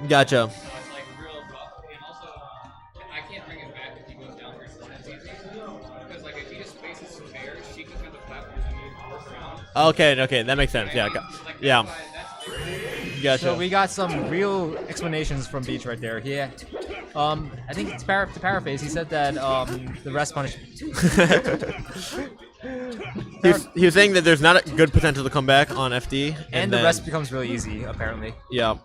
Gotcha. Okay, okay, that makes sense. Yeah, yeah. Gotcha. So we got some real explanations from Beach right there. Yeah. I think to paraphrase, he said that the rest punish. He was saying that there's not a good potential to come back on FD, and the rest becomes really easy, apparently. Yeah.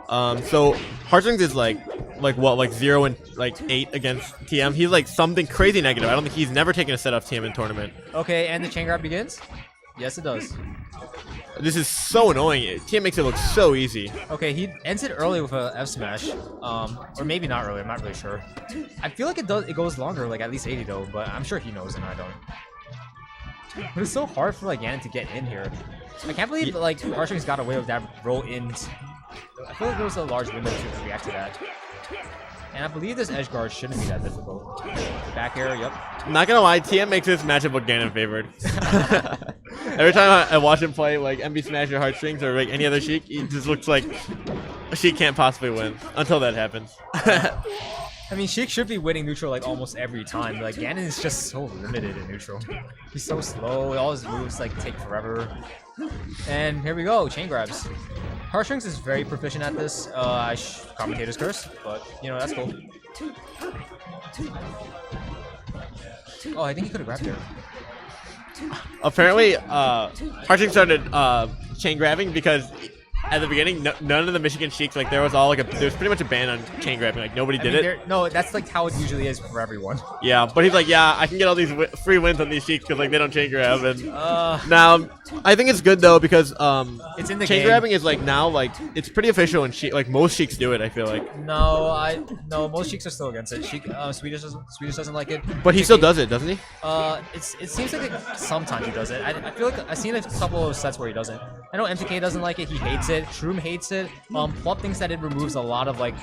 So Heartstrings is like what, like 0 and like 8 against TM. He's like something crazy negative. I don't think he's never taken a set off TM in tournament. Okay, and the chain grab begins. Yes, it does. This is so annoying. TM makes it look so easy. Okay, he ends it early with a F smash, or maybe not early. I'm not really sure. I feel like it does. It goes longer, like at least 80 though. But I'm sure he knows and I don't. But it's so hard for like Ganon to get in here. I can't believe like Heartstrings got away with that roll in. I feel like there was a large window to react to that. And I believe this edge guard shouldn't be that difficult. Back air, yep. Not gonna lie, TM makes this matchup look Ganon favored. Every time I watch him play like MB Smash or Heartstrings or like any other Sheik, it just looks like Sheik can't possibly win until that happens. I mean, Sheik should be winning neutral like almost every time. Like Ganon is just so limited in neutral. He's so slow. All his moves like take forever. And here we go, chain grabs. Heartstrings is very proficient at this. Commentator's curse, but you know that's cool. Oh, I think he could have grabbed there. Apparently, Heartstrings started chain grabbing because at the beginning, none of the Michigan Sheiks, like there was pretty much a ban on chain grabbing. Like nobody did it. No, that's like how it usually is for everyone. Yeah, but he's like, yeah, I can get all these free wins on these Sheiks because like they don't chain grab. And now, I think it's good though because it's in the chain game. grabbing is like now like it's pretty official and like most Sheiks do it. I feel like. No, most Sheiks are still against it. Sheik, Swedish doesn't like it. But he still does it, doesn't he? It seems like sometimes he does it. I feel like I've seen a couple of sets where he doesn't. I know MTK doesn't like it. He hates it. Shroom hates it. Plop thinks that it removes a lot of like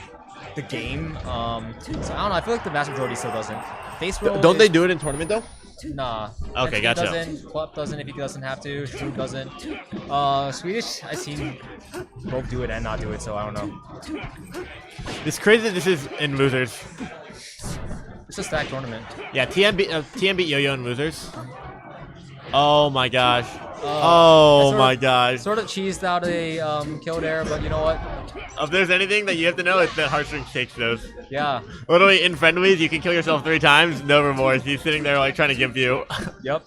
the game. So I don't know. I feel like the vast majority still doesn't. Face roll. Don't they do it in tournament though? Nah. Okay, gotcha. Doesn't. Plop doesn't if he doesn't have to. Shroom doesn't. Swedish, I've seen both do it and not do it, so I don't know. It's crazy that this is in losers. It's a stacked tournament. Yeah, TM beat Yo-Yo in losers. Oh my gosh. Oh my gosh. Sort of cheesed out a kill there, but you know what? If there's anything that you have to know, it's that Heartstrings takes those. Yeah. Literally in friendlies, you can kill yourself 3 times, no remorse. He's sitting there like trying to give you. Yep.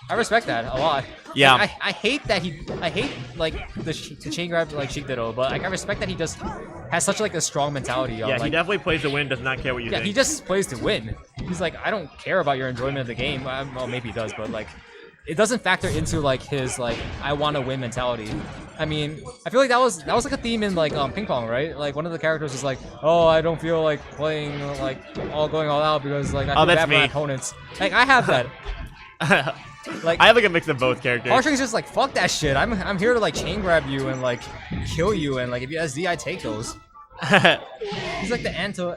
I respect that a lot. Yeah. Like, I hate that I hate like the chain grab like Sheik Ditto, but like I respect that he just has such like a strong mentality. Of, Yeah, like, he definitely plays to win, does not care what you think. Yeah, he just plays to win. He's like, I don't care about your enjoyment of the game. Well, maybe he does, but like, it doesn't factor into like his like I want to win mentality. I mean, I feel like that was like a theme in like ping pong, right? Like one of the characters is like, oh, I don't feel like playing like going all out because like I feel bad for my opponents. Like I have that. Like I have like a mix of both characters. Heartstrings just like fuck that shit. I'm here to like chain grab you and like kill you and like if you SD I take those. He's like the anti.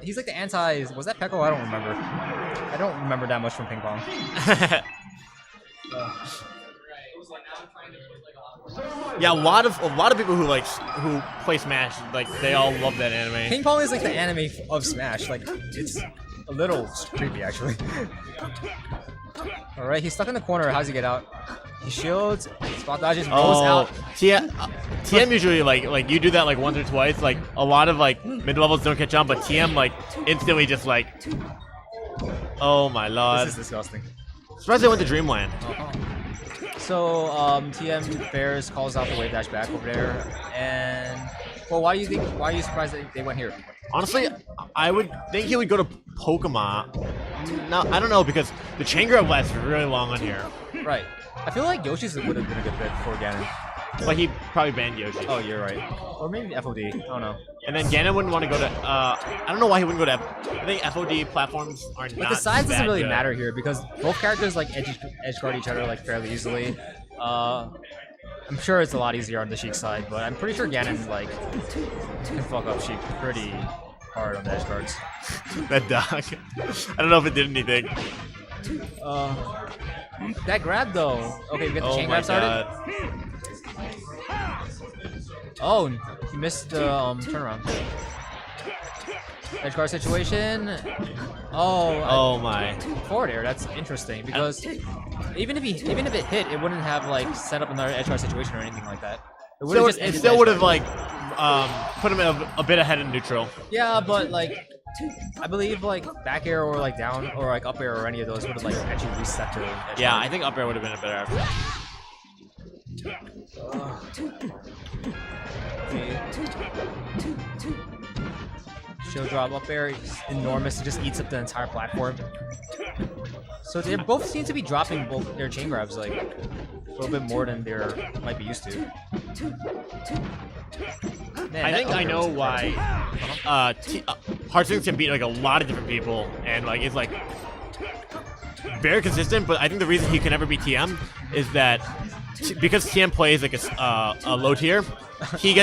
Was that Pekko? I don't remember. I don't remember that much from ping pong. Yeah, a lot of people who play Smash, like they all love that anime. Ping pong is like the anime of Smash. Like it's a little creepy actually. All right, he's stuck in the corner. How's he get out? He shields, spot dodges, rolls out. TM usually like you do that like once or twice. Like a lot of like mid levels don't catch on, but TM like instantly just like, oh my lord. This is disgusting. Surprised they went to Dreamland. So TM Bears calls out the wave dash back over there, and well, why are you surprised that they went here? Honestly, I would think he would go to Pokemon. No, I don't know because the chain grab lasts really long on here. Right. I feel like Yoshi's would have been a good fit for Ganon. But he probably banned Yoshi. Oh, you're right. Or maybe FOD. I don't know. And then Ganon wouldn't want to go to. I don't know why he wouldn't go to. I think FOD platforms are not. But the size doesn't really good. matter here because both characters like edge guard each other like fairly easily. I'm sure it's a lot easier on the Sheik side, but I'm pretty sure Ganon like can fuck up Sheik pretty hard on the edge guards. That dog. I don't know if it did anything. That grab though. Okay, we get the Oh chain my grab started. god. Oh, he missed the turnaround. Edge guard situation. Oh my. Forward air. That's interesting because even if it hit, it wouldn't have like set up another edge guard situation or anything like that. It would So just it ended still the would edge have guard. like put him a bit ahead in neutral. Yeah, but like I believe like back air or like down or like up air or any of those would have like actually reset the edge Yeah, guard. I think up air would have been a better option. Shield drop up air is enormous. It just eats up the entire platform. So they both seem to be dropping both their chain grabs like a little bit more than they might be used to. Man, I that think up I air know was why Heartstrings can beat like a lot of different people and like it's like very consistent. But I think the reason he can never beat TM is that because TM plays like a low tier, he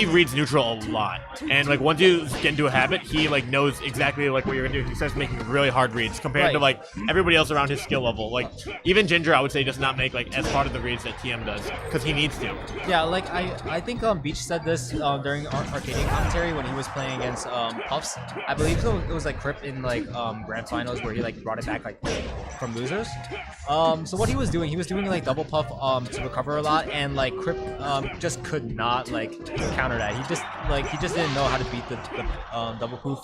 reads neutral a lot, and like once you get into a habit, he like knows exactly like what you're gonna do. He starts making really hard reads compared to like everybody else around his skill level. Like even Ginger, I would say, does not make like as hard of the reads that TM does because he needs to. Yeah, like I think Beach said this during arcading commentary when he was playing against Puffs. I believe it was like Crip in like grand finals where he like brought it back like from losers. So what he was doing like double Puff to recover a lot, and like Crip just could not like counter that. He just didn't know how to beat the double poof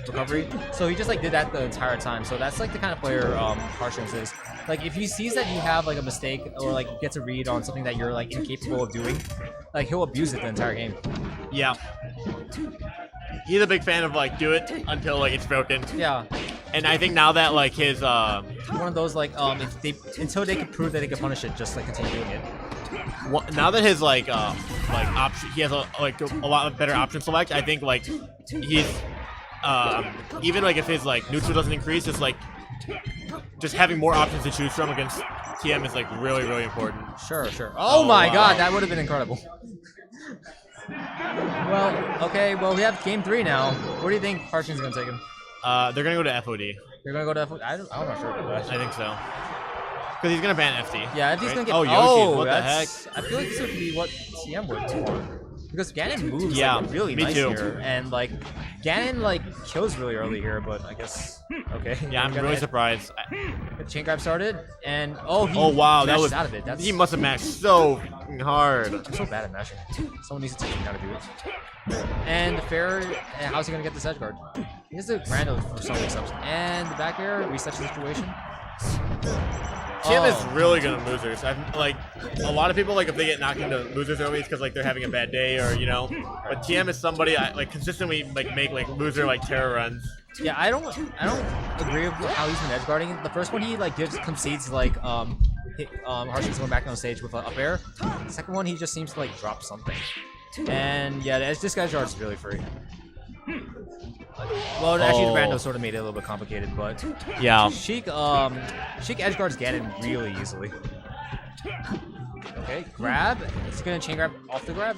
recovery. So he just like did that the entire time. So that's like the kind of player Heartstrings is. Like if he sees that you have like a mistake or like gets a read on something that you're like incapable of doing, like he'll abuse it the entire game. Yeah. He's a big fan of like do it until like it's broken. Yeah. And I think now that like his One of those like until they can prove that they can punish it, just like continue doing it. now that his like option, he has a lot of better option select. I think like he's even like if his like neutral doesn't increase, just having more options to choose from against TM is like really important. Sure. Oh my wow. god, that would have been incredible. Well, okay, we have game 3 now. Where do you think Heartstrings is gonna take him? They're gonna go to FOD. They're gonna go to I'm not sure about that. I think so. Because he's gonna ban FD. Yeah, if he's gonna get Yoshi, what the heck? I feel like this would be what TM would do. Because Ganon moves like, really me nice too. here, and like Ganon like kills really early here, but I guess okay. Yeah, I'm really surprised. The chain grab started, and he wow, that mashes was out of it. he must have mashed so f***ing hard. I'm so bad at mashing. Someone needs to teach me how to do it. And the fair, how's he gonna get this edge guard? He has the rando for some mix-ups, and the back air resets the situation. TM is really good at losers. Like a lot of people, like if they get knocked into losers early, it's because like they're having a bad day or you know. But TM is somebody I like consistently like make like loser like terror runs. Yeah, I don't agree with how he's been edge guarding. The first one he like concedes like Heartstrings going back on stage with an up air. The second one he just seems to like drop something. And yeah, this guy's guard is really free. Well, actually, the rando sort of made it a little bit complicated, but Yeah. Sheik edge guards Ganon really easily. Okay, grab. It's gonna chain grab off the grab.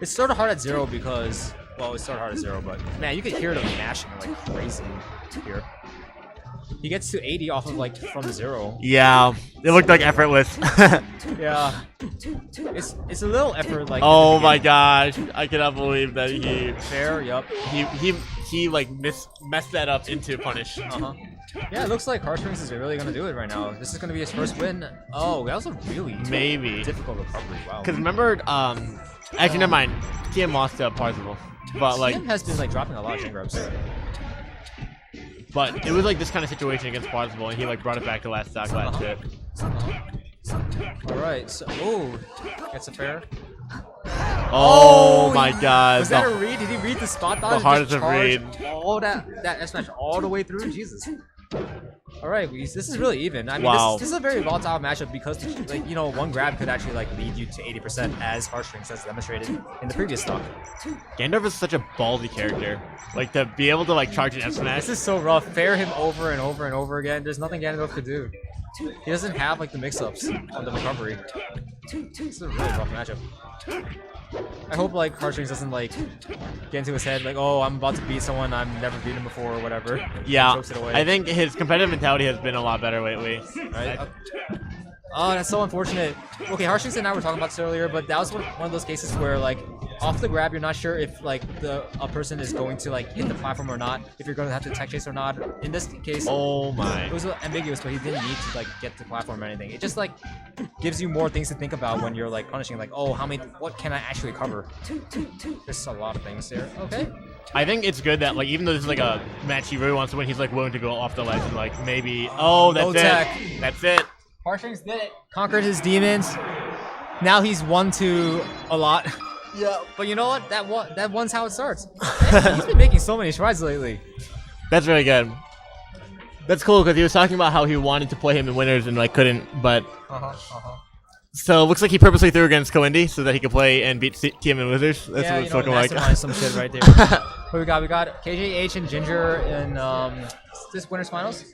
It's sort of hard at 0 because, well, it's sort of hard at 0, but man, you could hear them mashing like crazy here. He gets to 80 off of like from 0. Yeah, it looked like effortless. Yeah, it's a little effort like. Oh my gosh, I cannot believe that he Fair, yup. he like messed that up into punish. Yeah, it looks like Heartstrings is really gonna do it right now. This is gonna be his first win. Oh, that was a really difficult recovery. Wow. Because remember, actually never mind. TM lost to Parzival, but like TM has been like dropping a lot of chain grabs. But it was like this kind of situation against Parzival, and he like brought it back to last stock, last hit. All right, so gets a fair. Oh my god! Was that a read? Did he read the spot dodge? The hardest of read. All that S smash all the way through. Jesus. All right, this is really even. I mean, Wow. this is a very volatile matchup because, like, you know, one grab could actually like lead you to 80%, as Heartstrings has demonstrated in the previous stock. Ganondorf is such a ballsy character. Like to be able to like charge an F smash. This is so rough. Fair him over and over and over again. There's nothing Ganondorf could do. He doesn't have like the mix-ups on the recovery. This is a really rough matchup. I hope like Heartstrings doesn't like get into his head like, oh, I'm about to beat someone I've never beaten before or whatever. Yeah, Chokes it away. I think his competitive mentality has been a lot better lately. Right? Oh, that's so unfortunate. Okay, Heartstrings and I were talking about this earlier, but that was one of those cases where like off the grab, you're not sure if like a person is going to like hit the platform or not, if you're going to have to tech chase or not. In this case, Oh my. it was ambiguous, but he didn't need to like get to the platform or anything. It just like gives you more things to think about when you're like punishing. Like, oh, what can I actually cover? There's a lot of things there. Okay. I think it's good that like even though this is like a match he really wants to win, he's like willing to go off the ledge and like maybe that's no it. tech. That's it. Heartstrings did it. Conquered his demons. Now he's 1-2 a lot. Yeah. But you know what? That one's how it starts. He's been making so many strides lately. That's really good. That's cool because he was talking about how he wanted to play him in winners and like couldn't, but so it looks like he purposely threw against Coindy so that he could play and beat TM in losers. That's what it's looking like. Some shit right there. What we got? We got KJH and Ginger in this winners finals.